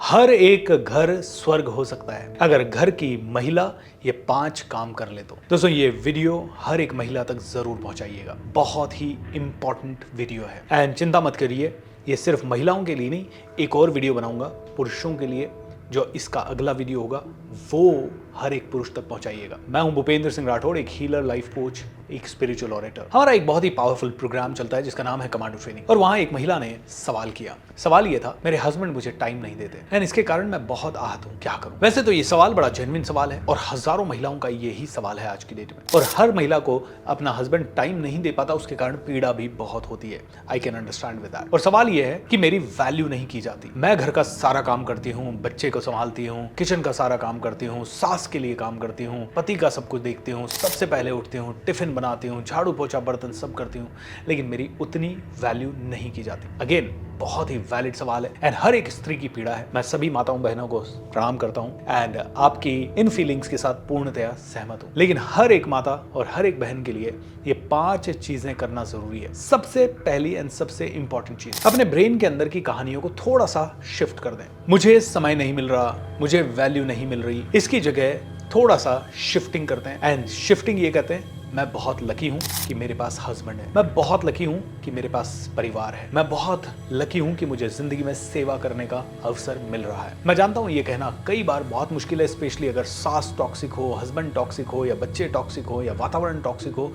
हर एक घर स्वर्ग हो सकता है अगर घर की महिला ये 5 काम कर ले तो। दोस्तों ये वीडियो हर एक महिला तक जरूर पहुंचाइएगा, बहुत ही इंपॉर्टेंट वीडियो है। एंड चिंता मत करिए, ये सिर्फ महिलाओं के लिए नहीं, एक और वीडियो बनाऊंगा पुरुषों के लिए, जो इसका अगला वीडियो होगा वो हर एक पुरुष तक पहुंचाइएगा। मैं हूं भूपेंद्र सिंह राठौड़, एक हीलर, लाइफ कोच, एक स्पिरिचुअल ऑरेटर। हमारा एक बहुत ही पावरफुल प्रोग्राम चलता है जिसका नाम है कमांडो ट्रेनिंग। और वहां एक महिला ने सवाल किया। सवाल ये था, मेरे हस्बैंड मुझे टाइम नहीं देते एंड इसके कारण मैं बहुत आहत हूं, क्या करूं। वैसे तो ये सवाल बड़ा जेन्युइन सवाल है और हजारों महिलाओं का यही सवाल है आज की डेट में। और हर महिला को अपना हस्बैंड टाइम नहीं दे पाता, उसके कारण पीड़ा भी बहुत होती है। I can understand with that. और सवाल ये है कि मेरी वैल्यू नहीं की जाती। मैं घर का सारा काम करती हूँ, बच्चे को संभालती हूँ, किचन का सारा काम करती हूँ, सास के लिए काम करती हूँ, पति का सब कुछ देखती हूँ, सबसे पहले उठती हूँ, टिफिन बनाती हूँ, झाड़ू पोछा बर्तन सब करती हूँ, लेकिन मेरी उतनी वैल्यू नहीं की जाती। अगेन बहुत ही वैलिड सवाल है एंड हर एक स्त्री की पीड़ा है। मैं सभी माताओं बहनों को प्रणाम करता हूँ एंड आपकी इन फीलिंग्स के साथ पूर्णतया सहमत हूँ। लेकिन हर एक माता और हर एक बहन के लिए ये 5 चीजें करना जरूरी है। सबसे पहली एंड सबसे इंपॉर्टेंट चीज, अपने ब्रेन के अंदर की कहानियों को थोड़ा सा शिफ्ट कर दें। मुझे समय नहीं मिल रहा, मुझे वैल्यू नहीं मिल रही, इसकी जगह थोड़ा सा शिफ्टिंग करते हैं। एंड शिफ्टिंग ये कहते हैं, मैं बहुत लकी हूं कि मेरे पास हस्बैंड है, मैं बहुत लकी हूं कि मेरे पास परिवार है, मैं बहुत लकी हूं कि मुझे जिंदगी में सेवा करने का अवसर मिल रहा है। मैं जानता हूं ये कहना कई बार बहुत मुश्किल है, स्पेशली अगर सास टॉक्सिक हो, हस्बैंड टॉक्सिक हो, या बच्चे टॉक्सिक हो, या वातावरण टॉक्सिक हो।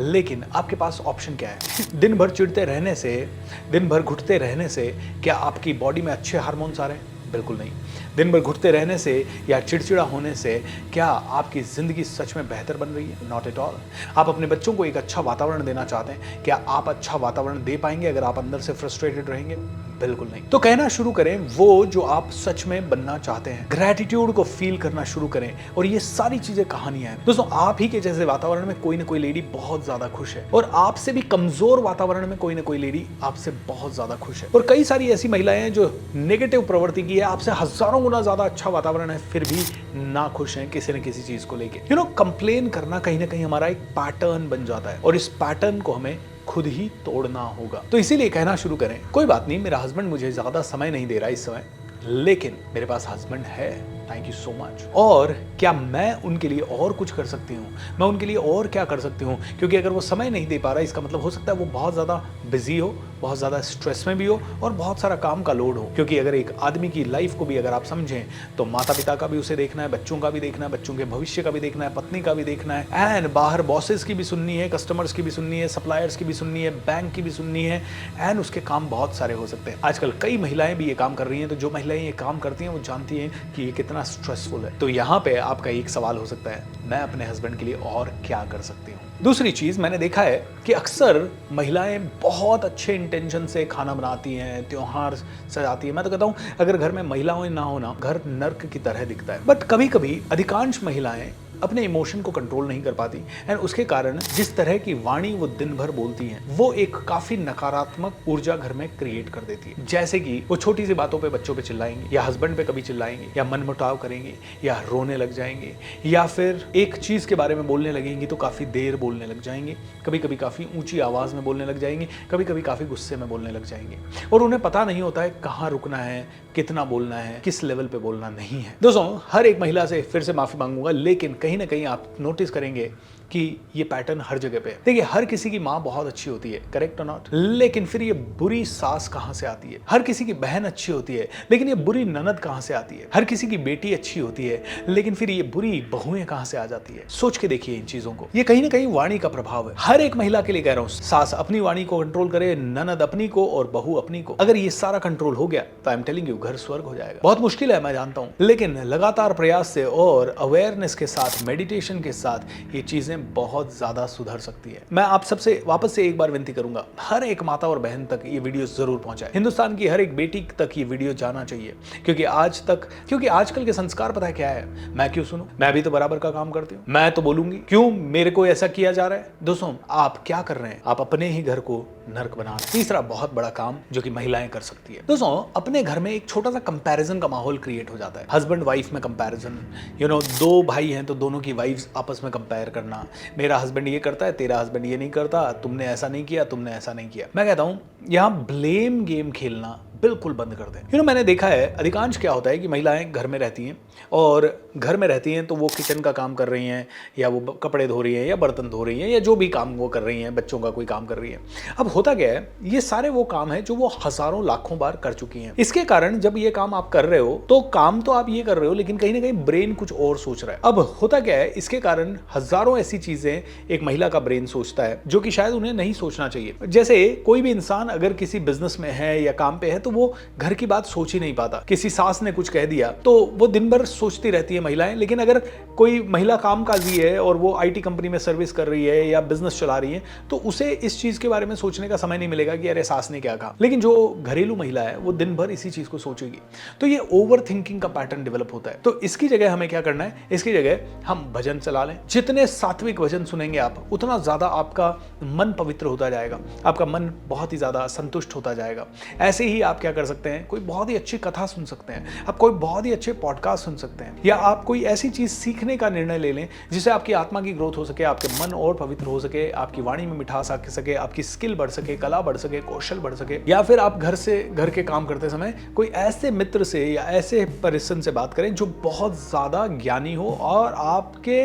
लेकिन आपके पास ऑप्शन क्या है? दिन भर चिढ़ते रहने से, दिन भर घुटते रहने से क्या आपकी बॉडी में अच्छे हार्मोन्स आ रहे हैं? बिल्कुल नहीं। दिन भर घुटते रहने से या चिड़चिड़ा होने से क्या आपकी जिंदगी सच में बेहतर बन रही है? Not at all. आप अपने बच्चों को एक अच्छा वातावरण देना चाहते हैं, क्या आप अच्छा वातावरण दे पाएंगे अगर आप अंदर से फ्रस्ट्रेटेड रहेंगे? बिल्कुल नहीं। तो कहना शुरू करें वो जो आप सच में बनना चाहते हैं, ग्रैटिट्यूड को फील करना शुरू करें। और ये सारी चीजें कहानियां हैं दोस्तों। आप ही के जैसे वातावरण में कोई ना कोई लेडी बहुत ज्यादा खुश है, और आपसे भी कमजोर वातावरण में कोई ना कोई लेडी आपसे बहुत ज्यादा खुश है। और कई सारी ऐसी महिलाएं हैं जो नेगेटिव प्रवृत्ति की है, आपसे हजारों गुना ज्यादा अच्छा वातावरण है, फिर भी ना खुश हैं किसी न किसी चीज को लेके। कंप्लेन करना कहीं ना कहीं हमारा एक पैटर्न बन जाता है, और इस पैटर्न को हमें खुद ही तोड़ना होगा। तो इसीलिए कहना शुरू करें, कोई बात नहीं, मेरा हस्बैंड मुझे ज्यादा समय नहीं दे रहा इस समय, लेकिन मेरे पास हस्बैंड है, थैंक यू सो मच। और क्या मैं उनके लिए और कुछ कर सकती हूँ? मैं उनके लिए और क्या कर सकती हूँ? क्योंकि अगर वो समय नहीं दे पा रहा, इसका मतलब हो सकता है वो बहुत ज़्यादा बिजी हो, बहुत ज़्यादा स्ट्रेस में भी हो, और बहुत सारा काम का लोड हो। क्योंकि अगर एक आदमी की लाइफ को भी अगर आप समझें तो माता पिता का भी उसे देखना है, बच्चों का भी देखना है, बच्चों के भविष्य का भी देखना है, पत्नी का भी देखना है, एंड बाहर बॉसेस की भी सुननी है, कस्टमर्स की भी सुननी है, सप्लायर्स की भी सुननी है, बैंक की भी सुननी है, एंड उसके काम बहुत सारे हो सकते हैं। आजकल कई महिलाएं भी ये काम कर रही हैं, तो जो महिलाएं ये काम करती हैं वो जानती हैं कि ये कितना स्ट्रेसफुल है। तो यहाँ पे आपका एक सवाल हो सकता है, मैं अपने हस्बैंड के लिए और क्या कर सकती हूँ? दूसरी चीज, मैंने देखा है कि अक्सर महिलाएं बहुत अच्छे इंटेंशन से खाना बनाती हैं, त्योहार सजाती हैं। मैं तो कहता हूँ अगर घर में महिलाएं ना हो ना, घर नर्क की तरह दिखता है। बट कभी कभी अधिकांश महिलाएं अपने इमोशन को कंट्रोल नहीं कर पाती, एंड उसके कारण जिस तरह की वाणी वो दिन भर बोलती हैं, वो एक काफी नकारात्मक ऊर्जा घर में क्रिएट कर देती है। जैसे कि वो छोटी सी बातों पे बच्चों पे चिल्लाएंगे, या हस्बैंड पे कभी चिल्लाएंगे, या मनमुटाव करेंगे, या रोने लग जाएंगे, या फिर एक चीज के बारे में बोलने लगेंगी तो काफी देर बोलने लग जाएंगे, कभी कभी काफी ऊंची आवाज में बोलने लग जाएंगे, कभी कभी काफी गुस्से में बोलने लग जाएंगे, और उन्हें पता नहीं होता है कहाँ रुकना है, कितना बोलना है, किस लेवल पे बोलना नहीं है। दोस्तों हर एक महिला से फिर से माफी मांगूंगा, लेकिन कहीं ना कहीं आप नोटिस करेंगे कि ये पैटर्न हर जगह पे है। देखिए, हर किसी की माँ बहुत अच्छी होती है, करेक्ट और नॉट, लेकिन फिर ये बुरी सास कहाँ से आती है? हर किसी की बहन अच्छी होती है, लेकिन ये बुरी ननद कहाँ से आती है? हर किसी की बेटी अच्छी होती है, लेकिन फिर ये बुरी बहुएं कहाँ से आ जाती है? सोच के देखिए इन चीजों को। ये कहीं ना कहीं वाणी का प्रभाव है। हर एक महिला के लिए कह रहा हूँ, सास अपनी वाणी को कंट्रोल करे, ननद अपनी को, और बहू अपनी को। अगर ये सारा कंट्रोल हो गया तो आई एम टेलिंग यू, घर स्वर्ग हो जाएगा। बहुत मुश्किल है, मैं जानता हूँ, लेकिन लगातार प्रयास से और अवेयरनेस के साथ, मेडिटेशन के साथ ये चीजें बहुत ज्यादा सुधर सकती है। मैं आप सबसे वापस से एक बार विनती करूंगा, हर एक माता और बहन तक ये वीडियो जरूर पहुंचाए। हिंदुस्तान की हर एक बेटी तक ये वीडियो जाना चाहिए, क्योंकि आजकल के संस्कार पता है क्या है? मैं क्यों सुनूं? मैं भी तो बराबर का काम करती हूँ, मैं तो बोलूंगी, क्यों मेरे को ऐसा किया जा रहा है? दोस्तों आप क्या कर रहे हैं? आप अपने ही घर को नर्क बना रहे हैं। तीसरा बहुत बड़ा काम जो कि महिलाएं कर सकती है, दोस्तों अपने घर में एक छोटा सा कंपैरिजन का माहौल क्रिएट हो जाता है। हस्बैंड वाइफ में कंपैरिजन, दो भाई हैं तो दोनों की वाइफ्स आपस में कंपेयर करना, मेरा हस्बैंड ये करता है, तेरा हस्बैंड ये नहीं करता, तुमने ऐसा नहीं किया, तुमने ऐसा नहीं किया। मैं कहता हूं यहां ब्लेम गेम खेलना बिल्कुल बंद कर दें। मैंने देखा है अधिकांश क्या होता है कि महिलाएं घर में रहती हैं और घर में रहती हैं तो वो किचन का काम कर रही हैं या वो कपड़े धो रही हैं या बर्तन धो रही हैं या जो भी काम वो कर रही हैं, बच्चों का कोई काम कर रही है। अब होता क्या है, ये सारे वो काम है जो वो हजारों लाखों बार कर चुकी हैं। इसके कारण जब ये काम आप कर रहे हो तो काम तो आप ये कर रहे हो लेकिन कहीं ना कहीं ब्रेन कुछ और सोच रहा है। अब होता क्या है, इसके कारण हजारों ऐसी चीजें एक महिला का ब्रेन सोचता है जो कि शायद उन्हें नहीं सोचना चाहिए। जैसे कोई भी इंसान अगर किसी बिजनेस में है या काम पे है तो वो घर की बात सोच ही नहीं पाता। किसी सास ने कुछ कह दिया तो वो दिन भर सोचती रहती है महिलाएं। लेकिन अगर कोई महिला कामकाजी है और वो आईटी कंपनी में सर्विस कर रही है या बिजनेस चला रही है तो उसे इस चीज के बारे में सोचने का समय नहीं मिलेगा कि अरे सास ने क्या कहा। लेकिन जो घरेलू महिला है वो दिन भर इसी चीज को सोचेगी। तो ये ओवर थिंकिंग का पैटर्न डेवलप होता है। तो इसकी जगह हमें क्या करना है, इसकी जगह हम भजन चला लें। जितने सात्विक भजन सुनेंगे आप उतना ज्यादा आपका मन पवित्र होता जाएगा, आपका मन बहुत ही ज्यादा संतुष्ट होता जाएगा। ऐसे ही आप क्या कर सकते हैं, कोई बहुत ही अच्छी कथा सुन सकते हैं, आप कोई बहुत ही अच्छे पॉडकास्ट सुन सकते हैं, या आप कोई ऐसी चीज सीखने का निर्णय ले लें जिससे आपकी आत्मा की ग्रोथ हो सके, आपके मन और पवित्र हो सके, आपकी वाणी में मिठास आ सके, आपकी स्किल बढ़ सके, कला बढ़ सके, कौशल बढ़ सके। या फिर आप घर के काम करते समय कोई ऐसे मित्र से या ऐसे पर्सन से बात करें जो बहुत ज्यादा ज्ञानी हो और आपके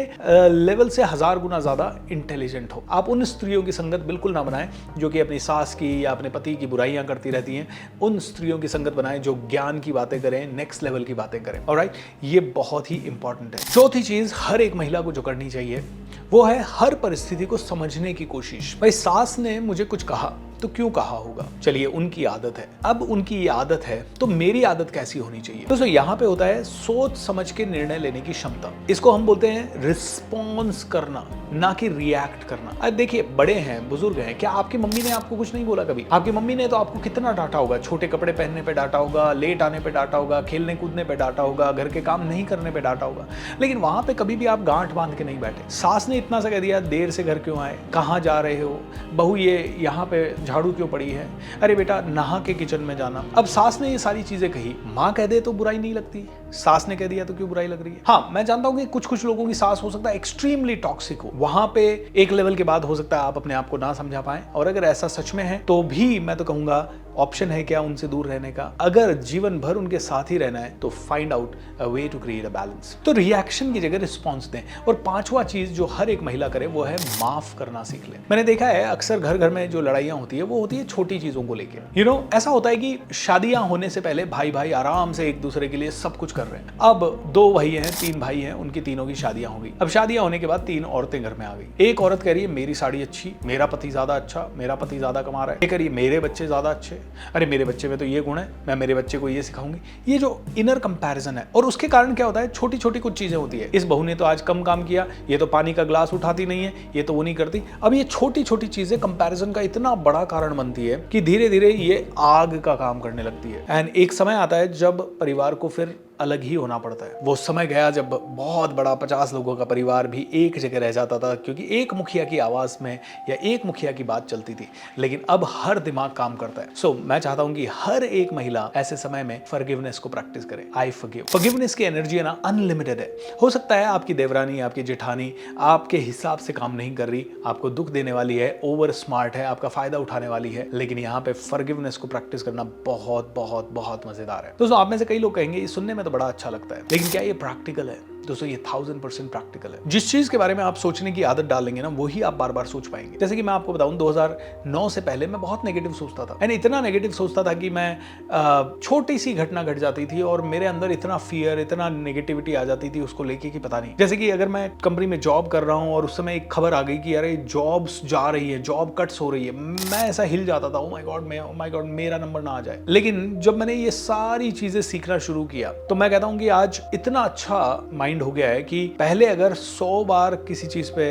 लेवल से 1000 गुना ज्यादा इंटेलिजेंट हो। आप उन स्त्रियों की संगत बिल्कुल ना बनाएं जो कि अपनी सास की या अपने पति की बुराइयां करती रहती हैं। उन स्त्रियों की संगत बनाएं जो ज्ञान की बातें करें, नेक्स्ट लेवल की बातें करें। ऑलराइट, ये बहुत ही इंपॉर्टेंट है। चौथी चीज हर एक महिला को जो करनी चाहिए वो है हर परिस्थिति को समझने की कोशिश। भाई सास ने मुझे कुछ कहा तो क्यों कहा होगा, चलिए उनकी आदत है, अब उनकी ये आदत है तो मेरी आदत कैसी होनी चाहिए। दोस्तों यहाँ पे होता है सोच समझ के निर्णय लेने की क्षमता। इसको हम बोलते हैं रिस्पॉन्स करना, ना कि रिएक्ट करना। अब देखिए बड़े हैं, बुजुर्ग हैं, क्या आपकी मम्मी ने आपको कुछ नहीं बोला कभी? आपकी मम्मी ने तो आपको कितना डांटा होगा, छोटे कपड़े पहनने पे डांटा होगा, लेट आने पे डांटा होगा, खेलने कूदने पे डांटा होगा, घर के काम नहीं करने पे डांटा होगा। लेकिन वहां पे कभी भी आप गांठ बांध के नहीं बैठे। सास ने इतना सा कह दिया, देर से घर क्यों आए, कहाँ जा रहे हो, बहू ये यहाँ पे झाड़ू क्यों पड़ी है, अरे बेटा नहा के किचन में जाना। अब सास ने ये सारी चीजें कही, माँ कह दे तो बुराई नहीं लगती, सास ने कह दिया तो क्यों बुराई लग रही है? हाँ, मैं जानता हूं कि कुछ लोगों की सास हो सकता है एक्सट्रीमली टॉक्सिक हो, वहां पे एक लेवल के बाद हो सकता है आप अपने आप को ना समझा पाए। और अगर ऐसा सच में है तो भी मैं तो कहूंगा ऑप्शन है क्या उनसे दूर रहने का। अगर जीवन भर उनके साथ ही रहना है तो find out a way to create a balance. तो रिएक्शन की जगह रिस्पॉन्स दें। और पांचवा चीज जो हर एक महिला करे वो है माफ करना सीख ले। मैंने देखा है अक्सर घर घर में जो लड़ाइयां होती है वो होती है छोटी चीजों को लेकर। ऐसा होता है कि शादियां होने से पहले भाई भाई आराम से एक दूसरे के लिए सब कुछ कर रहे हैं। अब 2 भाई हैं, 3 भाई हैं, उनकी तीनों की शादियां हो गई। अब शादियां होने के बाद 3 औरतें घर में आ गई। एक औरत कह रही है मेरी साड़ी अच्छी, मेरा पति ज्यादा अच्छा, मेरा पति ज्यादा कमा रहा है। एक कह रही है मेरे बच्चे ज्यादा अच्छे, अरे मेरे बच्चे में तो ये गुण है, मैं मेरे बच्चे को ये सिखाऊंगी। ये जो इनर कंपैरिजन है, और उसके कारण क्या होता है, छोटी छोटी कुछ चीजें होती है। इस बहू ने तो आज कम काम किया, ये तो पानी का ग्लास उठाती नहीं है, ये तो वो नहीं करती। अब ये छोटी छोटी चीजें कंपैरिजन का इतना बड़ा कारण बनती है कि धीरे धीरे ये आग का काम करने लगती है। एंड एक समय आता है जब परिवार को फिर अलग ही होना पड़ता है। वो समय गया जब बहुत बड़ा 50 लोगों का परिवार भी एक जगह रह जाता था, क्योंकि एक मुखिया की आवाज में या एक मुखिया की बात चलती थी। लेकिन अब हर दिमाग काम करता है। सो मैं चाहता हूं कि हर एक महिला ऐसे समय में फॉरगिवनेस को प्रैक्टिस करे। I forgive. फॉरगिवनेस की एनर्जी है ना अनलिमिटेड है। हो सकता है आपकी देवरानी, आपकी जेठानी आपके हिसाब से काम नहीं कर रही, आपको दुख देने वाली है, ओवर स्मार्ट है, आपका फायदा उठाने वाली है, लेकिन यहाँ पे फॉरगिवनेस को प्रैक्टिस करना बहुत बहुत बहुत मजेदार है। दोस्तों आप में से कई लोग कहेंगे ये सुनने में तो बड़ा अच्छा लगता है, लेकिन क्या ये प्रैक्टिकल है? दोस्तों ये 1000% प्रैक्टिकल है। जिस चीज के बारे में आप सोचने की आदत डालेंगे ना, वही आप बार बार सोच पाएंगे। जैसे कि मैं आपको बताऊं 2009 से पहले मैं बहुत नेगेटिव सोचता था। यानी इतना नेगेटिव सोचता था कि मैं छोटी सी घटना घट जाती थी और मेरे अंदर इतना फियर, इतना नेगेटिविटी आ जाती थी उसको लेके कि पता नहीं। जैसे कि अगर मैं कंपनी में जॉब कर रहा हूं और उस समय एक खबर आ गई कि यार जॉब्स जा रही है, जॉब कट्स हो रही है, मैं ऐसा हिल जाता था, ओ माय गॉड मेरा नंबर ना आ जाए। लेकिन जब मैंने ये सारी चीजें सीखना शुरू किया तो मैं कहता हूं कि आज इतना अच्छा माइंड हो गया है कि पहले अगर 100 बार किसी चीज पे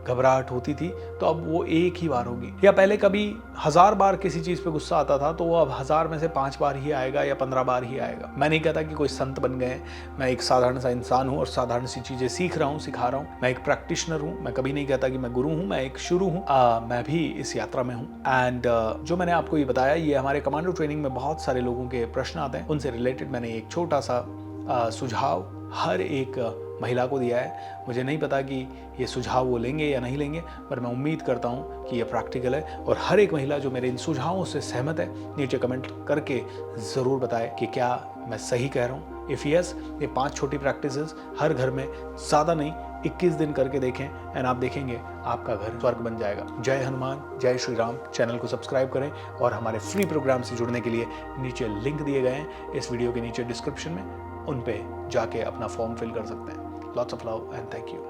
घबराहट होती थी तो अब वो एक ही बार होगी, या पहले कभी 1000 बार किसी चीज पे गुस्सा आता था तो वो अब 1000 में से 5 बार ही आएगा या 15 बार ही आएगा। मैं नहीं कहता कि कोई संत बन गए, मैं एक साधारण सा इंसान हूँ और साधारण सी चीजें सीख रहा हूँ, सिखा रहा हूँ। मैं एक प्रैक्टिशनर हूँ, मैं कभी नहीं कहता कि मैं गुरु हूँ, मैं एक शुरू हूँ। मैं भी इस यात्रा में हूँ। एंड जो मैंने आपको ये बताया, ये हमारे कमांडो ट्रेनिंग में बहुत सारे लोगों के प्रश्न आते हैं, उनसे रिलेटेड मैंने एक छोटा सा सुझाव हर एक महिला को दिया है। मुझे नहीं पता कि ये सुझाव वो लेंगे या नहीं लेंगे, पर मैं उम्मीद करता हूँ कि ये प्रैक्टिकल है और हर एक महिला जो मेरे इन सुझावों से सहमत है नीचे कमेंट करके ज़रूर बताए कि क्या मैं सही कह रहा हूँ। इफ़ यस, ये 5 छोटी प्रैक्टिसेस हर घर में, ज़्यादा नहीं 21 दिन करके देखें एंड आप देखेंगे आपका घर स्वर्ग बन जाएगा। जय हनुमान, जय श्री राम। चैनल को सब्सक्राइब करें और हमारे फ्री प्रोग्राम से जुड़ने के लिए नीचे लिंक दिए गए हैं इस वीडियो के नीचे डिस्क्रिप्शन में, उन पे जाके अपना फॉर्म फिल कर सकते हैं। Lots of love and thank you.